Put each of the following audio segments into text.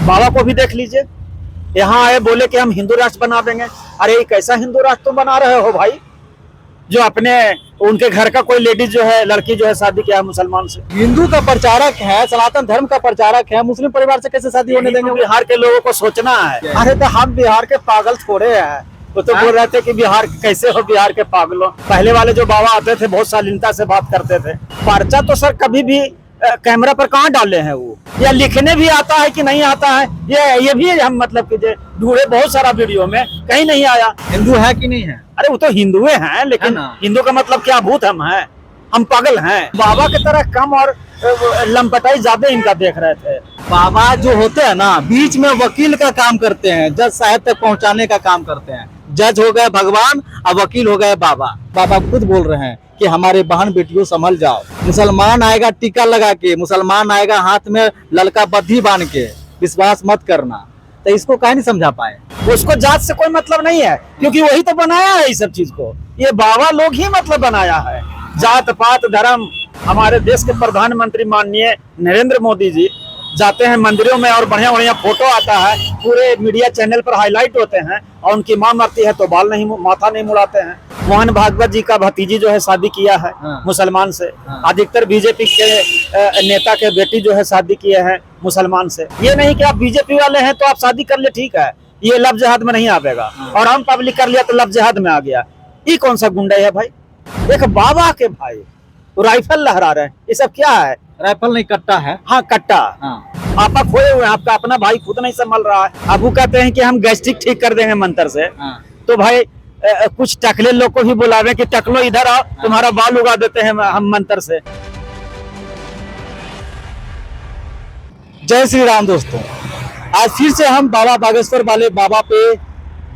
बाबा को भी देख लीजिए, यहाँ आए बोले कि हम हिंदू राष्ट्र बना देंगे। अरे कैसा हिंदू राष्ट्र तुम बना रहे हो भाई, जो अपने उनके घर का कोई लेडीज जो है, लड़की जो है शादी किया है मुसलमान से। हिंदू का प्रचारक है, सनातन धर्म का प्रचारक है, मुस्लिम परिवार से कैसे शादी होने देंगे? बिहार के लोगों को सोचना है। अरे तो हम बिहार के पागल थोड़े हैं। वो तो बोल रहे थे कि बिहार कैसे हो बिहार के पागलों। पहले वाले जो बाबा आते थे बहुत शालीनता से बात करते थे। पर्चा तो सर कभी भी कैमरा पर कहाँ डाले हैं वो, या लिखने भी आता है कि नहीं आता है, ये भी हम मतलब कि ढूंढे बहुत सारा वीडियो में, कहीं नहीं आया। हिंदू है कि नहीं है? अरे वो तो हिंदुए हैं, लेकिन हिंदू का मतलब क्या भूत हम पागल हैं। बाबा की तरह कम और लंपटाई ज्यादा इनका देख रहे थे। बाबा जो होते हैं ना, बीच में वकील का काम करते हैं, जज साहब तक पहुंचाने का काम करते हैं। जज हो गए भगवान और वकील हो गए बाबा। बाबा खुद बोल रहे हैं कि हमारे बहन बेटियों संभल जाओ। मुसलमान आएगा टीका लगा के, मुसलमान आएगा हाथ में ललका बद्धी बांध के, विश्वास मत करना। तो इसको काहे नहीं समझा पाए? उसको जात से कोई मतलब नहीं है, क्योंकि वही तो बनाया है इस सब चीज को। ये बाबा लोग ही मतलब बनाया है। जात पात धर्म, हमारे देश के प्रधानमंत्री माननीय नरेंद्र मोदी जी जाते हैं मंदिरों में और बढ़िया बढ़िया फोटो आता है, पूरे मीडिया चैनल पर हाईलाइट होते हैं, और उनकी मां मरती है तो माथा नहीं मुड़ाते हैं। मोहन भागवत जी का भतीजी जो है शादी किया है मुसलमान से। अधिकतर बीजेपी के नेता के बेटी जो है शादी किए हैं मुसलमान से। ये नहीं कि आप बीजेपी वाले हैं तो आप शादी कर ले, ठीक है, ये लव जिहाद में नहीं आवेगा। और हम पब्लिक कर लिया तो लव जिहाद में आ गया। ये कौन सा गुंडा है भाई? एक बाबा के भाई राइफल लहरा रहे हैं, ये सब क्या है? राइफल नहीं, कट्टा है। हाँ कट्टा। आपा खोए हुए हैं, आपका अपना भाई खुद नहीं संभल रहा है। अबू कहते हैं कि हम गैस्ट्रिक ठीक कर देंगे मंत्र से। तो भाई कुछ टकले लोग को भी बुलावे कि टकलो इधर आओ, तुम्हारा बाल उगा देते हैं हम मंत्र से। जय श्री राम दोस्तों, आज फिर से हम बाबा बागेश्वर वाले बाबा पे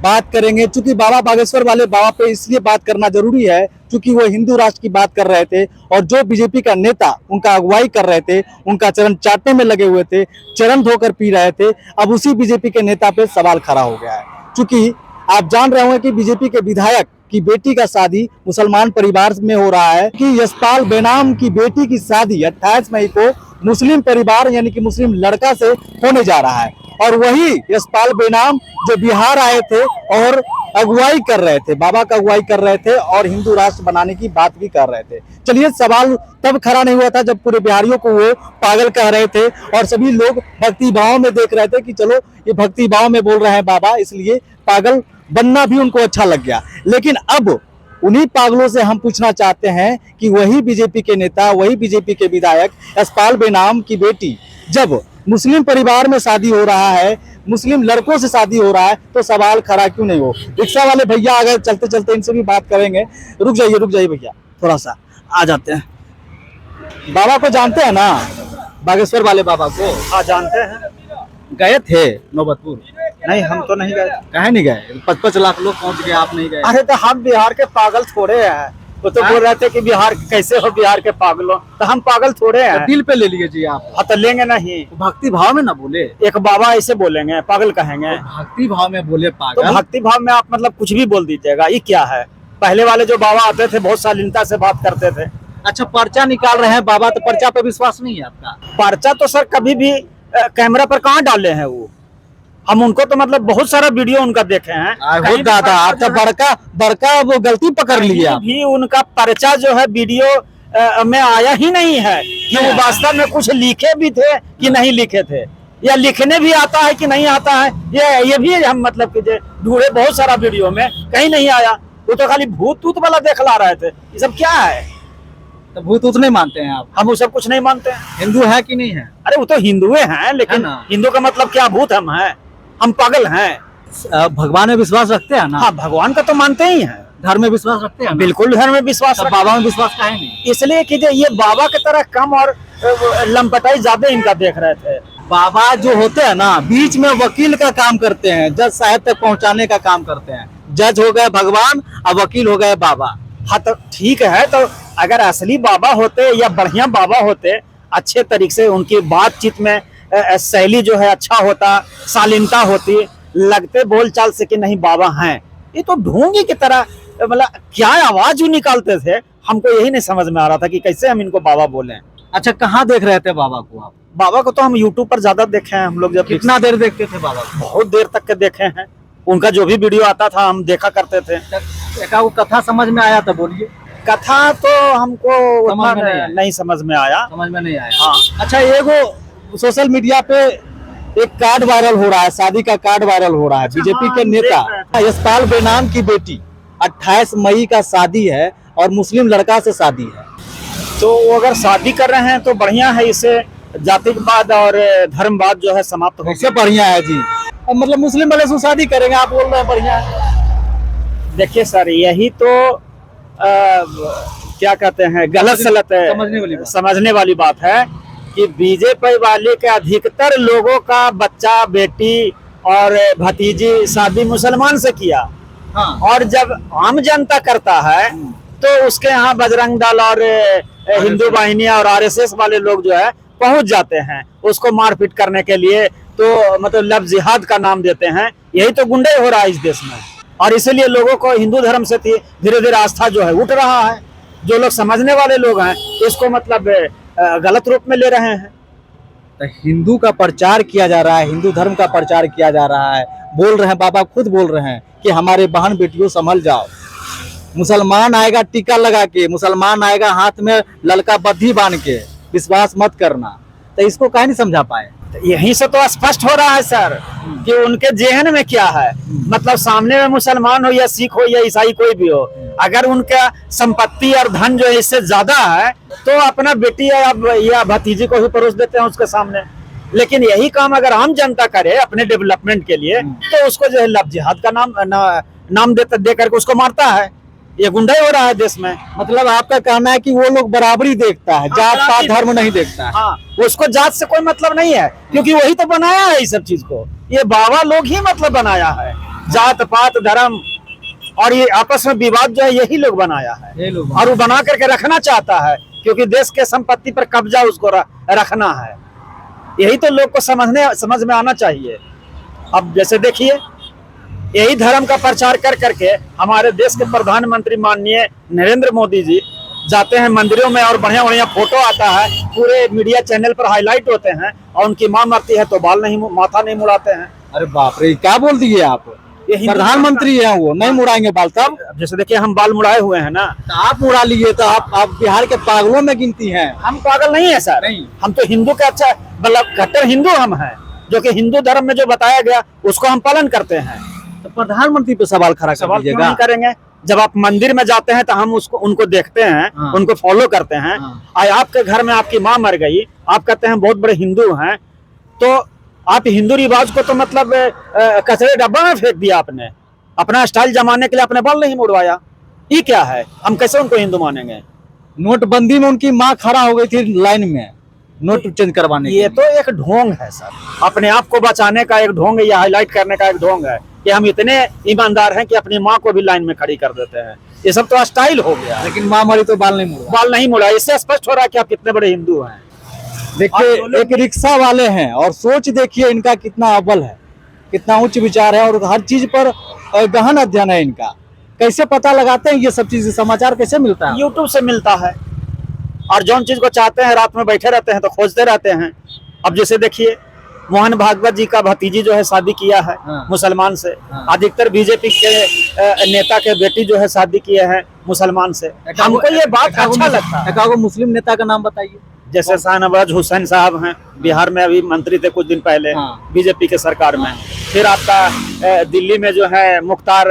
बात करेंगे। चूंकि बाबा बागेश्वर वाले बाबा पे इसलिए बात करना जरूरी है क्योंकि वो हिंदू राष्ट्र की बात कर रहे थे, और जो बीजेपी का नेता उनका अगुवाई कर रहे थे, उनका चरण चाटने में लगे हुए थे, चरण धोकर पी रहे थे। अब उसी बीजेपी के नेता पे सवाल खड़ा हो गया है। चूंकि आप जान रहे होंगे कि बीजेपी के विधायक की बेटी का शादी मुसलमान परिवार में हो रहा है, कि यशपाल बेनाम की बेटी की शादी 28 मई को मुस्लिम परिवार यानी कि मुस्लिम लड़का से होने जा रहा है। और वही यशपाल बेनाम जो बिहार आए थे और अगुवाई कर रहे थे, बाबा का अगुवाई कर रहे थे और हिंदू राष्ट्र बनाने की बात भी कर रहे थे। चलिए, सवाल तब खड़ा नहीं हुआ था जब पूरे बिहारियों को वो पागल कह रहे थे और सभी लोग भक्ति भाव में देख रहे थे कि चलो ये भक्ति भाव में बोल रहे हैं बाबा, इसलिए पागल बनना भी उनको अच्छा लग गया। लेकिन अब उन्हीं पागलों से हम पूछना चाहते हैं कि वही बीजेपी के नेता, वही बीजेपी के विधायक यशपाल बेनाम की बेटी जब मुस्लिम परिवार में शादी हो रहा है, मुस्लिम लड़कों से शादी हो रहा है, तो सवाल खड़ा क्यों नहीं हो? रिक्शा वाले भैया आ गए, चलते चलते इनसे भी बात करेंगे। रुक जाइए भैया, थोड़ा सा आ जाते हैं। बाबा को जानते हैं ना, बागेश्वर वाले बाबा को? हाँ जानते हैं। गए थे नौबतपुर? नहीं, हम तो नहीं गए। कहे नहीं गए? 55 लाख लोग पहुंच गए, आप नहीं गए? अरे तो हम बिहार के पागल थोड़े हैं। वो तो बोल रहे थे कि बिहार कैसे हो बिहार के पागलों, तो हम पागल थोड़े हैं। तो दिल पे ले लीजिए आप। हाँ तो लेंगे नहीं। भक्ति भाव में ना बोले। एक बाबा ऐसे बोलेंगे, पागल कहेंगे? भक्ति भाव में बोले पागल। तो भक्ति भाव में आप मतलब कुछ भी बोल दीजिएगा, ये क्या है? पहले वाले जो बाबा आते थे बहुत शालीनता से बात करते थे। अच्छा, पर्चा निकाल रहे हैं बाबा, तो पर्चा पे विश्वास नहीं है आपका? पर्चा तो सर कभी भी कैमरा पर कहाँ डाले हैं वो। हम उनको तो मतलब बहुत सारा वीडियो उनका देखे हैं। दादा, आप तो बड़का वो गलती पकड़ लिया। भी उनका पर्चा जो है वीडियो में आया ही नहीं है कि वो वास्तव में कुछ लिखे भी थे कि नहीं लिखे थे, या लिखने भी आता है कि नहीं आता है, ये भी हम मतलब कि ढूंढे बहुत सारा वीडियो में, कहीं नहीं आया। वो तो खाली भूत तूत वाला देखला रहे थे। ये सब क्या है? तो भूत उत नहीं मानते हैं आप? हम वो सब कुछ नहीं मानते हैं। हिंदू है कि नहीं है? अरे वो तो हिंदुए हैं, लेकिन हिंदू का मतलब क्या भूत हम पागल हैं। भगवान में विश्वास रखते हैं ना? हाँ, भगवान का तो मानते ही हैं। धर्म में विश्वास रखते हैं? बिल्कुल धर्म में विश्वास। बाबा में विश्वास काहे नहीं? इसलिए कि ये बाबा की तरह कम और लंपटाई ज्यादा इनका देख रहे थे। बाबा जो होते हैं ना, बीच में वकील का काम करते हैं, जज साहब तक पहुंचाने का काम करते हैं। जज हो गए भगवान और वकील हो गए बाबा। हाँ तो ठीक है, तो अगर असली बाबा होते या बढ़िया बाबा होते, अच्छे तरीके से उनकी बातचीत में शैली जो है अच्छा होता, शालीनता होती, लगते बोल चाल से कि नहीं बाबा हैं। ये तो ढोंगी की तरह मतलब क्या आवाज जो निकालते थे, हमको यही नहीं समझ में आ रहा था कि कैसे हम इनको बाबा बोले। अच्छा, कहाँ देख रहे थे बाबा को आप? बाबा को तो हम यूट्यूब पर ज्यादा देखे हैं, हम लोग जब कितना देर देखते थे बाबा को? बहुत देर तक के देखे हैं। उनका जो भी वीडियो आता था हम देखा करते थे। एका वो कथा समझ में आया था, बोलिए। कथा तो हमको उतना समझ में नहीं आया। नहीं समझ में आया। समझ में नहीं आया। हाँ। अच्छा, एगो सोशल मीडिया पे एक कार्ड वायरल हो रहा है, शादी का कार्ड वायरल हो रहा है। बीजेपी हाँ, के हम नेता देख यशपाल बेनाम की बेटी 28 मई का शादी है और मुस्लिम लड़का से शादी है। तो वो अगर शादी कर रहे हैं तो बढ़िया है, इससे जातिवाद और धर्मवाद जो है समाप्त हो। कैसे बढ़िया है जी? अब मतलब मुस्लिम वाले से शादी करेंगे, आप बोल रहे हैं बढ़िया है। देखिए सर, यही तो क्या कहते हैं, गलत सलत है, समझने वाली बात है कि बीजेपी वाले के अधिकतर लोगों का बच्चा, बेटी और भतीजी शादी मुसलमान से किया। हाँ। और जब आम जनता करता है तो उसके यहाँ बजरंग दल और हिंदू वाहिनियां और आरएसएस वाले लोग जो है पहुंच जाते हैं उसको मारपीट करने के लिए। तो मतलब लव जिहाद का नाम देते हैं। यही तो गुंडे हो रहा है इस देश में, और इसीलिए लोगों को हिंदू धर्म से धीरे धीरे आस्था जो है उठ रहा है। जो लोग समझने वाले लोग हैं इसको मतलब गलत रूप में ले रहे हैं। तो हिंदू का प्रचार किया जा रहा है, हिंदू धर्म का प्रचार किया जा रहा है। बोल रहे हैं, बाबा खुद बोल रहे हैं कि हमारे बहन बेटियों संभल जाओ। मुसलमान आएगा टीका लगा के, मुसलमान आएगा हाथ में ललका बद्धी बांध के, विश्वास मत करना। तो इसको काहे नहीं समझा पाए? यहीं से तो स्पष्ट हो रहा है सर कि उनके जेहन में क्या है। मतलब सामने में मुसलमान हो या सिख हो या ईसाई कोई भी हो, अगर उनका संपत्ति और धन जो है इससे ज्यादा है तो अपना बेटी या भतीजी को ही परोस देते हैं उसके सामने। लेकिन यही काम अगर आम जनता करे अपने डेवलपमेंट के लिए तो उसको जो है लव जिहाद का नाम दे करके उसको मारता है। ये गुंडा हो रहा है देश में। मतलब आपका कहना है कि वो लोग बराबरी देखता है, जात पात धर्म नहीं देखता है। हाँ, उसको जात से कोई मतलब नहीं है क्योंकि वही तो बनाया है इस सब चीज को। ये बाबा लोग ही मतलब बनाया है। जात पात धर्म और ये आपस में विवाद जो है यही लोग बनाया है, और वो बना करके रखना चाहता है क्योंकि देश के संपत्ति पर कब्जा उसको रखना है। यही तो लोग को समझ में आना चाहिए। अब जैसे देखिए, यही धर्म का प्रचार कर करके हमारे देश के प्रधानमंत्री माननीय नरेंद्र मोदी जी जाते हैं मंदिरों में और बढ़िया बढ़िया फोटो आता है, पूरे मीडिया चैनल पर हाईलाइट होते हैं, और उनकी मां मरती है तो माथा नहीं मुड़ाते हैं। अरे बाप रे, क्या बोल दिए आप? प्रधानमंत्री हैं वो, नहीं मुड़ाएंगे बाल? तब जैसे देखिए हम बाल मुड़ाए हुए हैं ना। तो आप मुड़ा लिए तो आप बिहार के पागलों में गिनती हैं। हम पागल नहीं है सर, नहीं। हम तो हिंदू के अच्छा मतलब कट्टर हिंदू हम हैं, जो कि हिंदू धर्म में जो बताया गया उसको हम पालन करते हैं। तो प्रधानमंत्री पे सवाल खड़ा कर दीजिएगा? नहीं करेंगे। जब आप मंदिर में जाते हैं तो हम उनको देखते हैं। हाँ। उनको फॉलो करते हैं। हाँ। आपके घर में आपकी माँ मर गई, आप कहते हैं बहुत बड़े हिंदू हैं, तो आप हिंदू रिवाज को तो मतलब कचरे डब्बा में फेंक दिया आपने। अपना स्टाइल जमाने के लिए अपने बाल नहीं मुड़वाया। ये क्या है? हम कैसे उनको हिंदू मानेंगे? नोटबंदी में उनकी माँ खड़ा हो गई थी लाइन में नोट चेंज करवाने। ये तो एक ढोंग है सर, अपने आप को बचाने का एक ढोंग है, या हाईलाइट करने का एक ढोंग है कि हम इतने ईमानदार हैं कि अपनी माँ को भी लाइन में खड़ी कर देते हैं। ये सब तो स्टाइल हो गया। लेकिन माँ मरी तो बाल नहीं मुड़ा। इससे स्पष्ट हो रहा है कि आप कितने बड़े हिंदू हैं। देखिए, एक रिक्शा वाले हैं और सोच देखिए इनका कितना अव्वल है, कितना उच्च विचार है, और हर चीज पर गहन अध्ययन है इनका। कैसे पता लगाते हैं ये सब चीज? समाचार कैसे मिलता है? यूट्यूब से मिलता है, और जौन चीज को चाहते हैं रात में बैठे रहते हैं तो खोजते रहते हैं। अब जैसे देखिए, मोहन भागवत जी का भतीजी जो है शादी किया है। हाँ। मुसलमान से। हाँ। अधिकतर बीजेपी के नेता के बेटी जो है शादी किए हैं मुसलमान से। हमको ये बात अच्छा लगता है। मुस्लिम नेता का नाम बताइए। जैसे शाहनवाज हुसैन साहब हैं, बिहार में अभी मंत्री थे कुछ दिन पहले। हाँ। बीजेपी के सरकार में। फिर आपका दिल्ली में जो है मुख्तार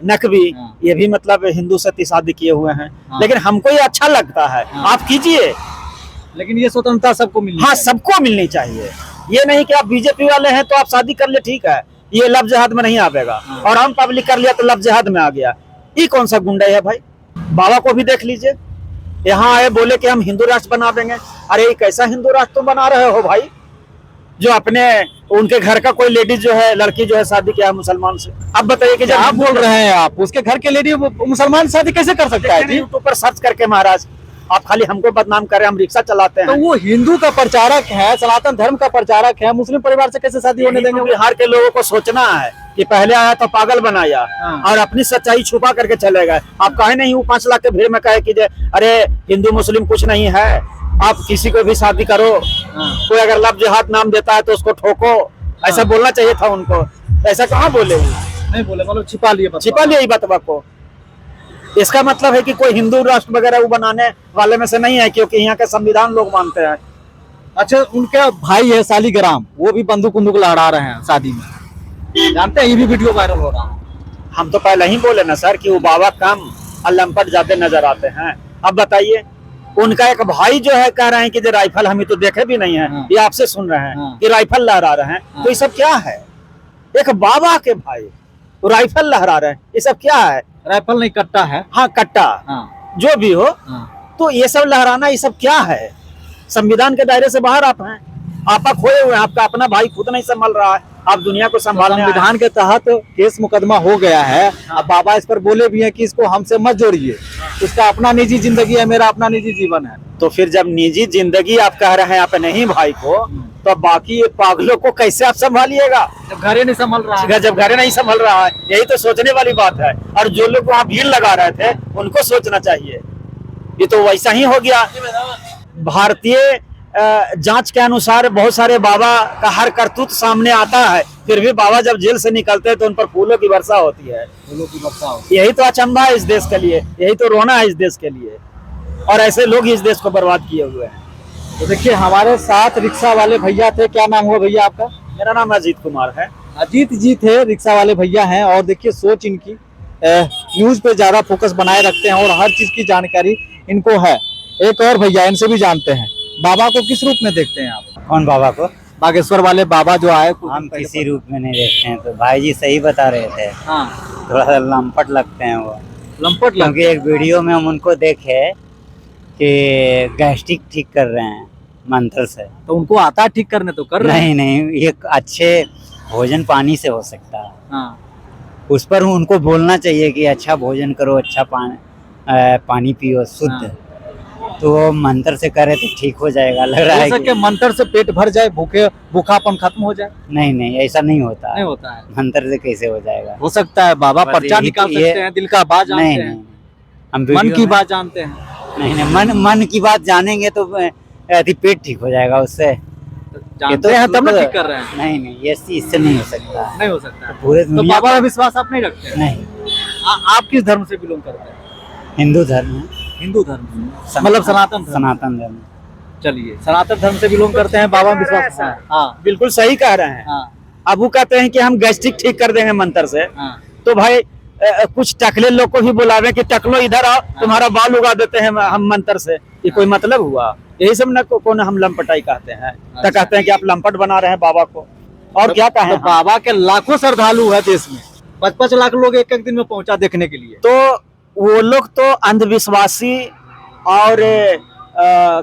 नकवी, ये भी मतलब हिंदू से शादी किए हुए हैं। लेकिन हमको ये अच्छा लगता है। आप कीजिए, लेकिन ये स्वतंत्रता सबको मिलनी। हाँ, सबको मिलनी चाहिए। ये नहीं कि आप बीजेपी वाले हैं तो आप शादी कर ले, ठीक है, ये लव जिहाद में नहीं आवेगा। और हम पब्लिक कर लिया तो लव जिहाद में आ गया। ये कौन सा गुंडा है भाई? बाबा को भी देख लीजिए, यहाँ आए बोले कि हम हिंदू राष्ट्र बना देंगे। अरे ये कैसा हिंदू राष्ट्र तुम बना रहे हो भाई, जो अपने उनके घर का कोई लेडीज जो है, लड़की जो है शादी किया है मुसलमान से। अब बताइए कि जब आप बोल रहे हैं आप उसके घर के लेडी मुसलमान शादी कैसे कर सकता है? यूट्यूब पर सर्च करके महाराज, आप खाली हमको बदनाम कर रहे हैं, हम रिक्शा चलाते हैं। तो वो हिंदू का प्रचारक है, सनातन धर्म का प्रचारक है, मुस्लिम परिवार से कैसे शादी होने देंगे? बिहार के लोगों को सोचना है कि पहले आया तो पागल बनाया। हाँ। और अपनी सच्चाई छुपा करके चले गए। आप काहे नहीं 5 लाख के भीड़ में कहे कि अरे हिंदू मुस्लिम कुछ नहीं है, आप किसी को भी शादी करो, कोई अगर लव जिहाद नाम देता है तो उसको ठोको, ऐसा बोलना चाहिए था उनको। ऐसा कहाँ बोले वो? नहीं बोले, मतलब छिपा लिए ये बतवा को। इसका मतलब है कि कोई हिंदू राष्ट्र वगैरह वो बनाने वाले में से नहीं है, क्योंकि यहाँ का संविधान लोग मानते हैं। अच्छा, उनका भाई है सालिग्राम, वो भी बंदूक लहरा रहे हैं शादी में, जानते हैं? ये भी वीडियो वायरल हो रहा है। हम तो पहले ही बोले ना सर कि वो बाबा कम और लंपट ज्यादा नजर आते हैं। अब बताइए, उनका एक भाई जो है कह रहे हैं कि जो राइफल हम तो देखे भी नहीं है, ये आपसे सुन रहे हैं कि राइफल लहरा रहे हैं, तो ये सब क्या है? एक बाबा के भाई राइफल लहरा रहे हैं, ये सब क्या है? राइफल नहीं, कट्टा है। हाँ कट्टा, जो भी हो, तो ये सब लहराना ये सब क्या है? संविधान के दायरे से बाहर आप हैं, आप खोए हुए हैं, आपका अपना भाई खुद नहीं संभाल रहा है, आप दुनिया को संभालने। संविधान के तहत केस मुकदमा हो गया है। अब बाबा इस पर बोले भी हैं कि इसको हमसे मत जोड़िए, उसका अपना निजी जिंदगी है, मेरा अपना निजी जीवन है। तो फिर जब निजी जिंदगी आप कह रहे हैं अपने ही भाई को, तो बाकी ये पागलों को कैसे आप संभालिएगा? जब घरे नहीं संभाल रहा है, जब घरे नहीं संभाल रहा है, यही तो सोचने वाली बात है। और जो लोग वहाँ भीड़ लगा रहे थे उनको सोचना चाहिए। ये तो वैसा ही हो गया। भारतीय जांच के अनुसार बहुत सारे बाबा का हर करतूत सामने आता है, फिर भी बाबा जब जेल से निकलते हैं तो उन पर फूलों की वर्षा होती है। यही तो अचंभा है इस देश के लिए, यही तो रोना है इस देश के लिए, और ऐसे लोग ही इस देश को बर्बाद किए हुए हैं। तो देखिए, हमारे साथ रिक्शा वाले भैया थे। क्या नाम हुआ भैया आपका? मेरा नाम अजीत कुमार है। अजीत जी थे, रिक्शा वाले भैया हैं। और देखिए, सोच इनकी न्यूज पे ज्यादा फोकस बनाए रखते हैं और हर चीज की जानकारी इनको है। एक और भैया, इनसे भी जानते हैं, बाबा को किस रूप में देखते हैं आप? कौन बाबा को? बागेश्वर वाले बाबा जो आए। हम किसी रूप में नहीं देखते हैं, तो भाई जी सही बता रहे थे। हाँ, थोड़ा सा लंपट लगते हैं वो, लंपट क्योंकि एक वीडियो में हम उनको देखे कि गैस्ट्रिक ठीक कर रहे हैं मंत्र से। तो उनको आता है ठीक करने, तो कर रहे हैं। नहीं, ये अच्छे भोजन पानी से हो सकता है। हाँ, उस पर उनको बोलना चाहिए कि अच्छा भोजन करो, अच्छा पानी पियो शुद्ध। तो वो मंत्र से करे तो ठीक हो जाएगा, लग रहा है कि मंत्र से पेट भर जाए, भूखापन खत्म हो जाए। नहीं, ऐसा नहीं होता। नहीं होता है। मंत्र से कैसे हो जाएगा? हो सकता है बाबा पर्चा निकाल सकते हैं, दिल का बात जानते हैं, हम मन की बात जानते हैं। नहीं, मन की बात जानेंगे तो पेट ठीक हो जाएगा उससे। जानते हैं तब ना ठीक कर रहे हैं। नहीं, ये इससे नहीं हो सकता। नहीं हो सकता। पूरे तो बाबा का विश्वास आप नहीं रखते? नहीं। आप किस धर्म से बिलोंग करते हैं? हिंदू धर्म। हिंदू धर्म, मतलब सनातन धर्म। चलिए, सनातन धर्म से बिलोंग करते हैं, बाबा विश्वास। हाँ, बिल्कुल सही कह रहे हैं। अब वो कहते हैं कि हम गैस्ट्रिक ठीक कर देंगे मंत्र से। तो भाई कुछ टकले लोग को भी बुलावे कि टकलो इधर आओ, तुम्हारा बाल उगा देते हैं हम मंत्र से। ये कोई मतलब हुआ? यही सब न को हम लंपटाई कहते हैं। तो कहते हैं कि आप लंपट बना रहे हैं बाबा को, और क्या कहें? तो बाबा के लाखों श्रद्धालु है देश में, 5-5 लाख लोग एक दिन में पहुंचा देखने के लिए। तो वो लोग तो अंधविश्वासी और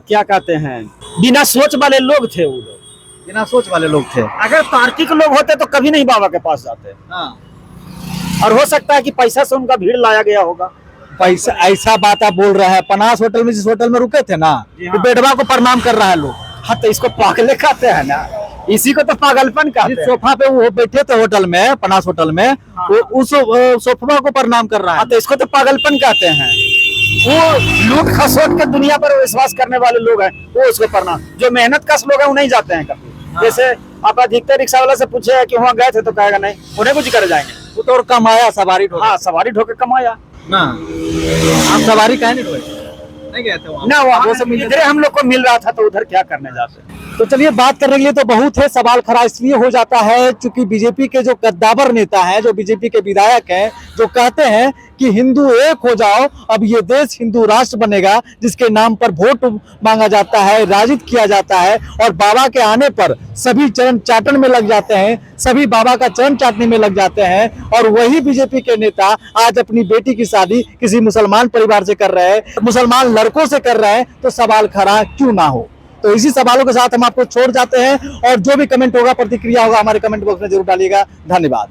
क्या कहते हैं, बिना सोच वाले लोग थे। वो लोग बिना सोच वाले लोग थे। अगर तार्किक लोग होते तो कभी नहीं बाबा के पास जाते। और हो सकता है कि पैसा से उनका भीड़ लाया गया होगा। पैसा, ऐसा बात आप बोल रहे हैं? पनास होटल में, जिस होटल में रुके थे ना, तो बेटवा को प्रणाम कर रहा है लोग। हाँ, तो इसको पागले कहते हैं ना, इसी को तो पागलपन कहते हैं। सोफा पे वो बैठे थे होटल में, पनास होटल में, वो उस सोफा को प्रणाम कर रहा है। हाँ, तो इसको तो पागलपन कहते हैं। वो लूट खसोट के दुनिया पर विश्वास करने वाले लोग हैं, वो उसको प्रणाम। जो मेहनत कश लोग हैं वो नहीं जाते हैं कभी। जैसे आप अधिकतर रिक्शा वाला से पूछे कि वहाँ गए थे, तो कहेगा नहीं, उन्हें कुछ कर जाएंगे। वो तो और कमाया सवारी ढोके। हाँ, सवारी ढोके कमाया ना। आप सवारी कहे नहीं गए थे वहाँ? ना, वहाँ इधर हम लोग को मिल रहा था, तो उधर क्या करने जाते। तो चलिए, बात करने के लिए तो बहुत है, सवाल खड़ा इसलिए हो जाता है क्योंकि बीजेपी के जो कद्दावर नेता हैं, जो बीजेपी के विधायक हैं, जो कहते हैं कि हिंदू एक हो जाओ, अब ये देश हिंदू राष्ट्र बनेगा, जिसके नाम पर वोट मांगा जाता है, राजित किया जाता है, और बाबा के आने पर सभी चरण चाटन में लग जाते हैं, सभी बाबा का चरण चाटने में लग जाते हैं। और वही बीजेपी के नेता आज अपनी बेटी की शादी किसी मुसलमान परिवार से कर रहे हैं, मुसलमान लड़कों से कर रहे हैं, तो सवाल खड़ा क्यों ना हो? तो इसी सवालों के साथ हम आपको छोड़ जाते हैं, और जो भी कमेंट होगा, प्रतिक्रिया होगा, हमारे कमेंट बॉक्स में जरूर डालिएगा। धन्यवाद।